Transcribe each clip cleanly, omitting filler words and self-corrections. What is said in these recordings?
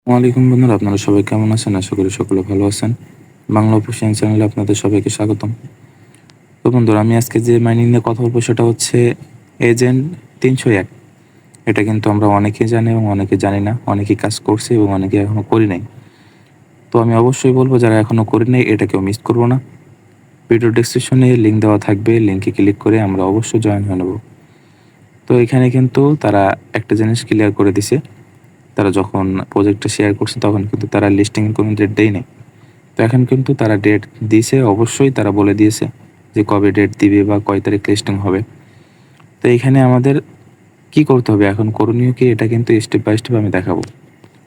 ওয়ালাইকুম বন্ধুরা, আপনারা সবাই কেমন আছেন? আশা করি সকলে ভালো আছেন। বাংলা অফিসিয়াল চ্যানেলে আপনাদের সবাইকে স্বাগতম। তো বন্ধুরা, আমি আজকে যে মাইনিং নিয়ে কথা বলবো সেটা হচ্ছে এজেন্ট ৩০১। এটা কিন্তু আমরা অনেকেই জানি এবং অনেকে জানি না, অনেকেই কাজ করছে এবং অনেকে এখনো করি নাই। তো আমি অবশ্যই বলবো যারা এখনো করি নাই এটা কেউ মিস করবো না। ভিডিও ডেসক্রিপশনে লিঙ্ক দেওয়া থাকবে, লিঙ্কে ক্লিক করে আমরা অবশ্যই জয়েন হয়ে নেব। তো এখানে কিন্তু তারা একটা জিনিস ক্লিয়ার করে দিছে, তারা যখন প্রজেক্টটা শেয়ার করছে তখন কিন্তু তারা লিস্টিং কোনো ডেট দেয় নাই। তো এখন কিন্তু তারা ডেট দিয়েছে, অবশ্যই তারা বলে দিয়েছে যে কবে ডেট দিবে বা কয় তারিখ লিস্টিং হবে। তো এখানে আমাদের কি করতে হবে, এখন করণীয় কি, এটা কিন্তু স্টেপ বাই স্টেপ আমি দেখাবো।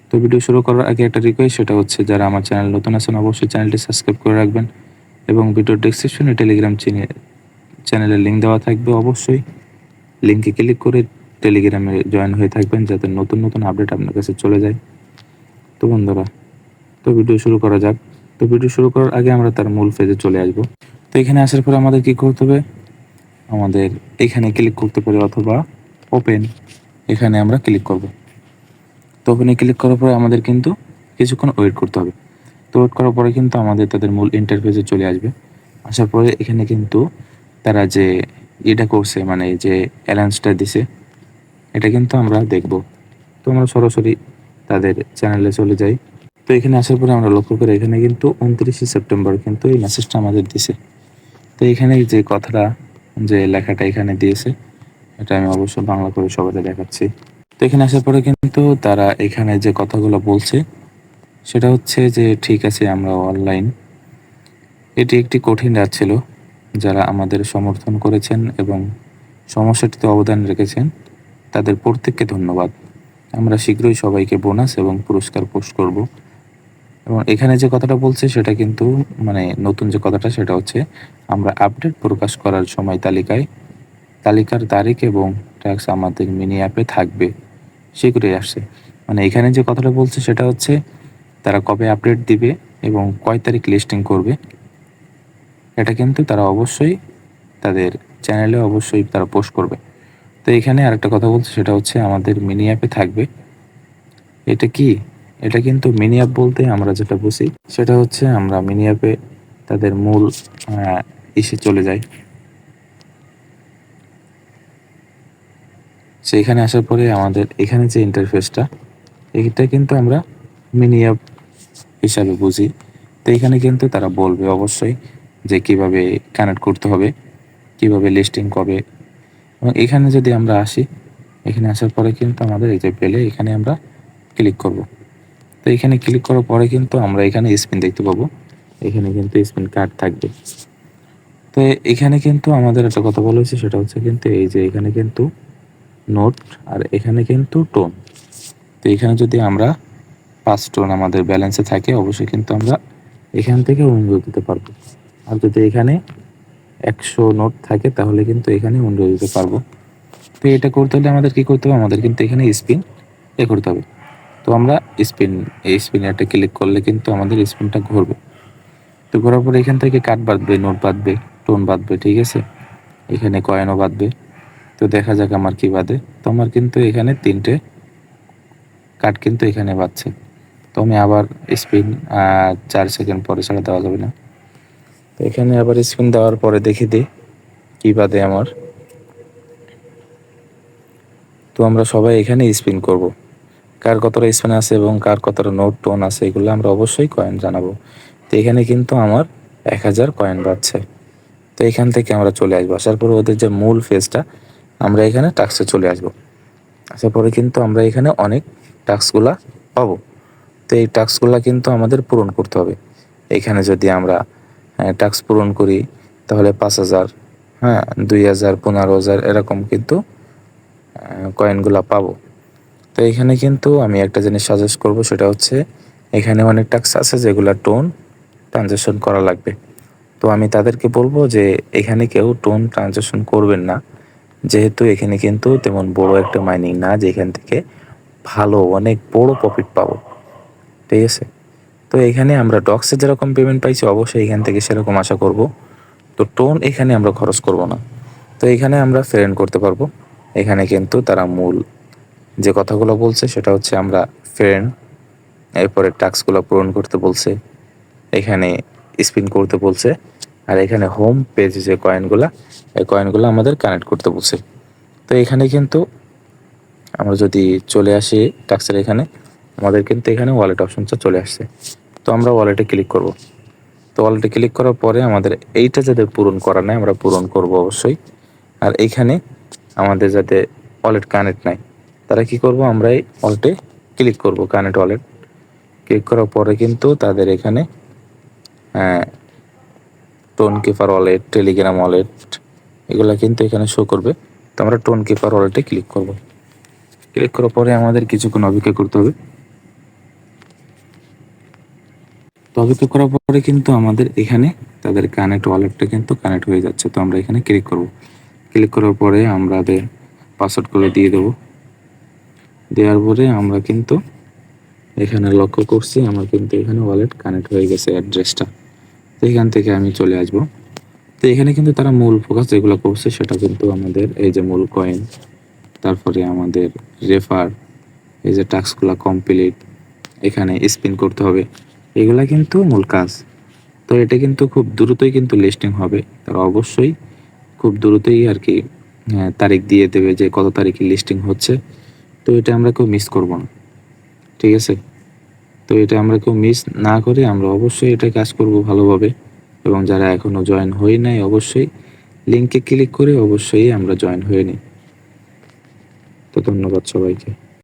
তো ভিডিও শুরু করার আগে একটা রিকোয়েস্ট, সেটা হচ্ছে যারা আমার চ্যানেল নতুন আছেন অবশ্যই চ্যানেলটি সাবস্ক্রাইব করে রাখবেন এবং ভিডিওর ডেসক্রিপশনে টেলিগ্রাম চ্যানেলের লিঙ্ক দেওয়া থাকবে, অবশ্যই লিঙ্কে ক্লিক করে টেলিগ্রামে জয়েন হয়ে থাকবেন যাতে নতুন নতুন আপডেট আপনার কাছে চলে যায়। তো বন্ধুরা, তো ভিডিও শুরু করা যাক। তো ভিডিও শুরু করার আগে আমরা তার মূল পেজে চলে আসব। তো এখানে আসার পর আমাদের কি করতে হবে, আমাদের এখানে ক্লিক করতে পারি অথবা ওপেন, এখানে আমরা ক্লিক করব। তো ওপেনে ক্লিক করার পরে আমাদের কিন্তু কিছুক্ষণ ওয়েট করতে হবে। তো ওয়েট করার পরে কিন্তু আমাদের তাদের মূল ইন্টারফেসে চলে আসবে। আসার পরে এখানে কিন্তু তারা যে এটা করছে, মানে যে অ্যালাউন্সটা দিছে, এটা কিন্তু আমরা দেখব। তো আমরা সরাসরি তাদের চ্যানেলে চলে যাই। তো এখানে আসার পরে আমরা লক্ষ্য করি এখানে কিন্তু 29শে সেপ্টেম্বর কিন্তু এই মেসেজটা আমাদের দিছে। তো এখানে যে কথাটা, যে লেখাটা এখানে দিয়েছে, এটা আমি অবশ্যই বাংলা করে সবাইকে দেখাচ্ছি। তো এখানে আসার পরে কিন্তু তারা এখানে যে কথাগুলো বলছে সেটা হচ্ছে যে ঠিক আছে, আমরা অনলাইন। এটি একটি কঠিন রাত ছিল, যারা আমাদের সমর্থন করেছেন এবং সমস্যাটিতে অবদান রেখেছেন তাদের প্রত্যেককে ধন্যবাদ। আমরা শীঘ্রই সবাইকে বোনাস এবং পুরস্কার পোস্ট করব। এবং এখানে যে কথাটা বলছে সেটা কিন্তু মানে নতুন যে কথাটা সেটা হচ্ছে আমরা আপডেট প্রকাশ করার সময় তালিকার তারিখ এবং ট্যাক্স আমাদের মিনি অ্যাপে থাকবে, শীঘ্রই আসছে। মানে এখানে যে কথাটা বলছে সেটা হচ্ছে তারা কবে আপডেট দিবে এবং কয় তারিখ লিস্টিং করবে, এটা কিন্তু তারা অবশ্যই তাদের চ্যানেলে অবশ্যই তারা পোস্ট করবে। তো এখানে আরেকটা কথা বলছে সেটা হচ্ছে আমাদের মিনি অ্যাপে থাকবে। এটা কি, এটা কিন্তু মিনি অ্যাপ বলতে আমরা যেটা বুঝি সেটা হচ্ছে আমরা মিনি অ্যাপে তাদের মূল ইসে চলে যাই। সেইখানে আসার পরে আমাদের এখানে যে ইন্টারফেসটা, এইটা কিন্তু আমরা মিনি অ্যাপ হিসাবে বুঝি। তো এখানে কিন্তু তারা বলবে অবশ্যই যে কিভাবে কানেক্ট করতে হবে, কিভাবে লিস্টিং কবে। এবং এখানে যদি আমরা আসি, এখানে আসার পরে কিন্তু আমাদের এই যে পেলে এখানে আমরা ক্লিক করব। তো এখানে ক্লিক করার পরে কিন্তু আমরা এখানে স্পিন দেখতে পাবো, এখানে কিন্তু স্পিন কার্ড থাকবে। তো এখানে কিন্তু আমাদের একটা কথা বলা হয়েছে সেটা হচ্ছে কিন্তু এই যে এখানে কিন্তু নোট আর এখানে কিন্তু টোন। তো এখানে যদি আমরা 5 টোন আমাদের ব্যালেন্সে থাকে অবশ্যই কিন্তু আমরা এখান থেকে উইন্ডো দিতে পারবো। আর যদি এখানে 100 নোট থাকে তাহলে কিন্তু এখানে উইন্ডো দিতে পারবো। তো এটা করতে হলে আমাদের কি করতে হবে, আমাদের কিন্তু এখানে স্পিন করতে হবে। তো আমরা এই স্পিনে একটা ক্লিক করলে কিন্তু আমাদের স্পিনটা ঘুরবে। তো ঘোরার পরে এখান থেকে কার্ড বাঁধবে, নোট বাঁধবে, টোন বাঁধবে, ঠিক আছে, এখানে কয়েনও বাঁধবে। তো দেখা যাক আমার কি বাঁধে। তো আমার কিন্তু এখানে 3টে কার্ড কিন্তু এখানে বাঁধছে। তো আমি আবার স্পিন 4 সেকেন্ড পরে ছাড়া দেওয়া যাবে না। তো এখানে আবার স্পিন দেওয়ার পরে দেখে দিই কী বাদে আমার। তো আমরা সবাই এখানে স্পিন করব, কার কতটা স্পিন আছে এবং কার কতটা নোট টোন আছে এগুলো আমরা অবশ্যই কয়েন জানাবো। তো এখানে কিন্তু আমার 1000 কয়েন বাজছে। তো এখান থেকে আমরা চলে আসবো, আসার পরে ওদের যে মূল ফেজটা আমরা এখানে টাস্কে চলে আসবো। আসার পরে কিন্তু আমরা এখানে অনেক টাস্কগুলা পাবো। তো এই টাস্কগুলা কিন্তু আমাদের পূরণ করতে হবে। এখানে যদি আমরা টাস্ক পূরণ করি তাহলে 5000, হ্যাঁ 2000, 15000 এরকম কিন্তু কয়েনগুলা পাবো। তো এখানে কিন্তু আমি একটা জিনিস সাজেস্ট করব সেটা হচ্ছে এখানে অনেক টাস্ক আছে যেগুলো টোন ট্রানজ্যাকশন করা লাগবে। তো আমি তাদেরকে বলবো যে এখানে কেউ টোন ট্রানজ্যাকশন করবেন না, যেহেতু এখানে কিন্তু তেমন বড় একটা মাইনিং না যেখান থেকে ভালো অনেক বড় প্রফিট পাবো, ঠিক আছে। তো এখানে আমরা ডক্সে যেরকম পেমেন্ট পাইছি অবশ্যই এখান থেকে সেরকম আশা করব। তো টোন এখানে আমরা খরচ করব না। তো এখানে আমরা ফ্রেন্ড করতে পারবো। এখানে কিন্তু তারা মূল যে কথাগুলো বলছে সেটা হচ্ছে আমরা ফ্রেন্ড এরপরে টাস্কগুলো পূরণ করতে বলছে, এখানে স্পিন করতে বলছে, আর এখানে হোম পেজে যে কয়েনগুলা, এই কয়েনগুলো আমাদের কানেক্ট করতে বলছে। তো এখানে কিন্তু আমরা যদি চলে আসি টাস্কের এখানে, আমাদের কিন্তু এখানে ওয়ালেট অপশনটা চলে আসছে। তো আমরা ওয়ালেটে ক্লিক করব। তো ওয়ালেটে ক্লিক করার পরে আমাদের এইটা যাদের পূরণ করা নাই আমরা পূরণ করব অবশ্যই। আর এইখানে আমাদের যাতে ওয়ালেট কানেক্ট নাই তারা কি করব, আমরা এই ওয়ালেটে ক্লিক করব, কানেক্ট ওয়ালেট। ক্লিক করার পরে কিন্তু তাদের এখানে tone keeper wallet, Telegram wallet এগুলো কিন্তু এখানে শো করবে। তো আমরা টোন কিপার ওয়ালেটে ক্লিক করব। ক্লিক করার পরে আমাদের কিছুক্ষণ অপেক্ষা করতে হবে। তো অপেক্ষা করার পরে কিন্তু আমাদের এখানে তাদের কানেক্ট ওয়ালেটটা কিন্তু কানেক্ট হয়ে যাচ্ছে। তো আমরা এখানে ক্লিক করব। ক্লিক করার পরে আমাদের পাসওয়ার্ডগুলো দিয়ে দেবো। দেওয়ার পরে আমরা কিন্তু এখানে লক্ষ্য করছি আমার কিন্তু এখানে ওয়ালেট কানেক্ট হয়ে গেছে অ্যাড্রেসটা। তো এখান থেকে আমি চলে আসব। তো এখানে কিন্তু তারা মূল ফোকাস যেগুলো করছে সেটা কিন্তু আমাদের এই যে মূল কয়েন, তারপরে আমাদের রেফার, এই যে টাস্কগুলো কমপ্লিট, এখানে স্পিন করতে হবে, এগুলা কিন্তু মূল কাজ। তো এটা কিন্তু খুব দ্রুতই কিন্তু লিস্টিং হবে। তারা অবশ্যই খুব দ্রুতই আর কি তারিখ দিয়ে দেবে যে কত তারিখে লিস্টিং হচ্ছে। তো এটা আমরা কেউ মিস করব না, ঠিক আছে? তো এটা আমরা কেউ মিস না করে আমরা অবশ্যই এটা কাজ করব ভালোভাবে। এবং যারা এখনও জয়েন হয়ে নাই অবশ্যই লিঙ্কে ক্লিক করে অবশ্যই আমরা জয়েন হয়ে নিই। তো ধন্যবাদ সবাইকে।